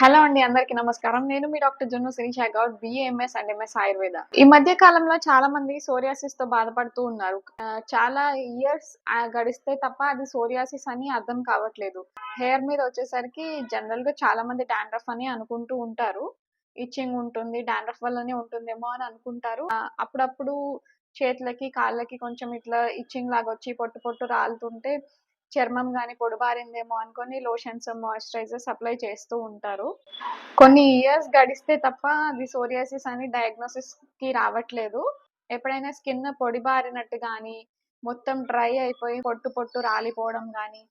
Hello అండి. అందరికీ నమస్కారం. నేను మీ doctor Junnu Sirisha Goud BAMS and MS Ayurveda. ఈ మధ్య కాలంలో చాలా మంది సోరియాసిస్‌తో బాధపడుతూ ఉన్నారు. చాలా ఇయర్స్ గడిస్తే తప్ప అది సోరియాసిస్ అని అర్థం కావట్లేదు. హెయిర్ మీద వచ్చేసరికి జనరల్‌గా చాలా మంది డాండ్రఫ్ అని అనుకుంటూ ఉంటారు. ఇచ్చింగ్ ఉంటుంది. డాండ్రఫ్ వల్లనే ఉంటుందేమో అని అనుకుంటారు. అప్పుడప్పుడు చేతులకి, కాళ్ళకి కొంచెం ఇట్లా ఇచ్చింగ్ లాగొచ్చి పొట్టు పొట్టు రాలుతుంటే చర్మం గాని పొడిబారిందేమో అనుకోని లోషన్స్, మాయిశ్చరైజర్స్ అప్లై చేస్తూ ఉంటారు. కొన్ని ఇయర్స్ గడిస్తే తప్ప అది సోరియాసిస్ అని డయాగ్నోసిస్‌కి రావట్లేదు. ఎప్పుడైనా స్కిన్ పొడిబారినట్టు గానీ, మొత్తం డ్రై అయిపోయి పొట్టు పొట్టు రాలిపోవడం గానీ,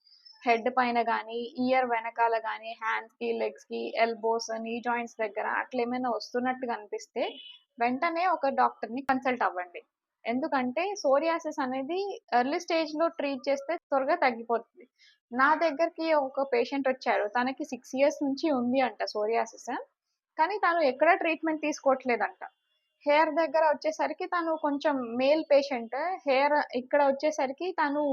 హెడ్ పైన గానీ, ఇయర్ వెనకాల గానీ, హ్యాండ్స్‌కి, లెగ్స్‌కి, ఎల్బోస్, నీ జాయింట్స్ దగ్గర అట్లేమైనా వస్తున్నట్టుగా అనిపిస్తే వెంటనే ఒక డాక్టర్‌ని కన్సల్ట్ అవ్వండి. ఎందుకంటే సోరియాసిస్ అనేది ఎర్లీ స్టేజ్‌లో ట్రీట్ చేస్తే త్వరగా తగ్గిపోతుంది. నా దగ్గరికి ఒక పేషెంట్ వచ్చారు. తనకి 6 ఇయర్స్ నుంచి ఉంది అంట సోరియాసిస్. కానీ తను ఎక్కడ ట్రీట్మెంట్ తీసుకోవట్లేదంట. హెయిర్ దగ్గర వచ్చేసరికి తను కొంచెం మేల్ పేషెంట్. హెయిర్ ఇక్కడ వచ్చేసరికి తను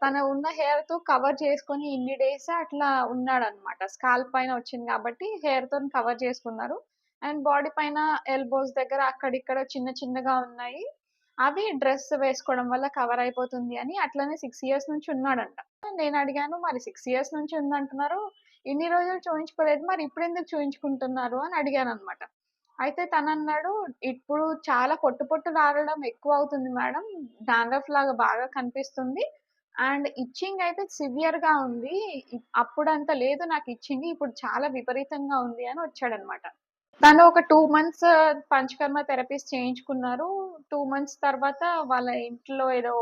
తన ఉన్న హెయిర్‌తో కవర్ చేసుకొని ఇన్ని డేస్ అట్లా ఉన్నాడనమాట. స్కాల్ప్ పైన వచ్చింది కాబట్టి హెయిర్‌తోని కవర్ చేసుకున్నారు. అండ్ బాడీ పైన ఎల్బోస్ దగ్గర అక్కడిక్కడ చిన్న చిన్నగా ఉన్నాయి. అవి డ్రెస్ వేసుకోవడం వల్ల కవర్ అయిపోతుంది అని అట్లనే 6 ఇయర్స్ నుంచి ఉన్నాడంట. నేనడిగాను, "మరి 6 ఇయర్స్ నుంచి ఉందంటున్నారు. ఇన్ని రోజులు చూయించుకోలేదు. మరి ఇప్పుడెందుకు చూయించుకుంటున్నారు?" అని అడిగాననమాట. అయితే తనన్నాడు, "ఇప్పుడు చాలా పొట్టు పొట్టు రాలడం ఎక్కువవుతుంది మేడం. డాండ్రఫ్ లాగా బాగా కనిపిస్తుంది. అండ్ ఇచ్చింగ్ అయితే సివియర్‌గా ఉంది. అప్పుడంత లేదు నాకు ఇచ్చింగ్. ఇప్పుడు చాలా విపరీతంగా ఉంది" అని వచ్చాడనమాట. తను ఒక 2 మంత్స్ పంచకర్మ థెరపీస్ చేయించుకున్నారు. 2 మంత్స్ తర్వాత వాళ్ళ ఇంట్లో ఏదో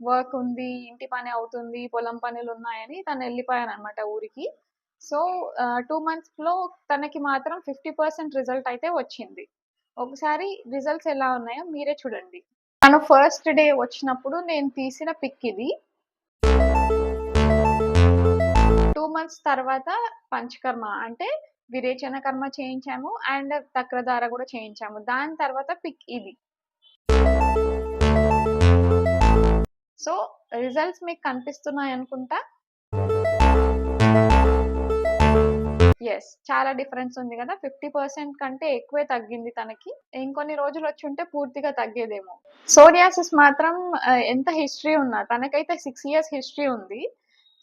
వర్క్ ఉంది, ఇంటి పని అవుతుంది, పొలం పనులున్నాయని తనెళ్ళిపోయారనమాట ఊరికి. సో, 2 మంత్స్‌లో తనకి మాత్రం 50% రిజల్ట్ అయితే వచ్చింది. ఒకసారి రిజల్ట్స్ ఎలా ఉన్నాయో మీరే చూడండి. తను ఫస్ట్ డే వచ్చినప్పుడు నేను తీసిన పిక్ ఇది. 2 మంత్స్ తర్వాత పంచకర్మ అంటే విరేచన కర్మ చేయించాము. అండ్ తక్రధార గూడా చేయించాము. దాని తర్వాత పిక్ ఇది. సో, రిజల్ట్స్ మీకు కనిపిస్తున్నాయనుకుంటా. యెస్. చాలా డిఫరెన్స్ ఉంది గదా! 50% కంటే ఎక్కువే తగ్గింది తనకి. ఇంకొన్ని రోజులొచ్చుంటే పూర్తిగా తగ్గేదేమో. సోరియాసిస్ మాత్రం ఎంత హిస్టరీ ఉన్నా తనకైతే 6 ఇయర్స్ హిస్టరీ ఉంది.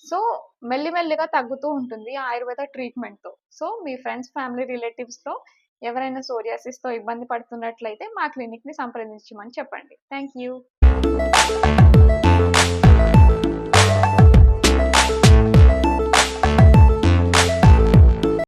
సో, మెల్లిమెల్లిగా తగ్గుతూ ఉంటుంది ఆయుర్వేద ట్రీట్‌మెంట్‌తో. సో, మీ ఫ్రెండ్స్, ఫ్యామిలీ, రిలేటివ్స్‌లో ఎవరైనా సోరియాసిస్‌తో ఇబ్బంది పడుతున్నట్లయితే మా క్లినిక్‌ని సంప్రదించమని చెప్పండి. Thank you.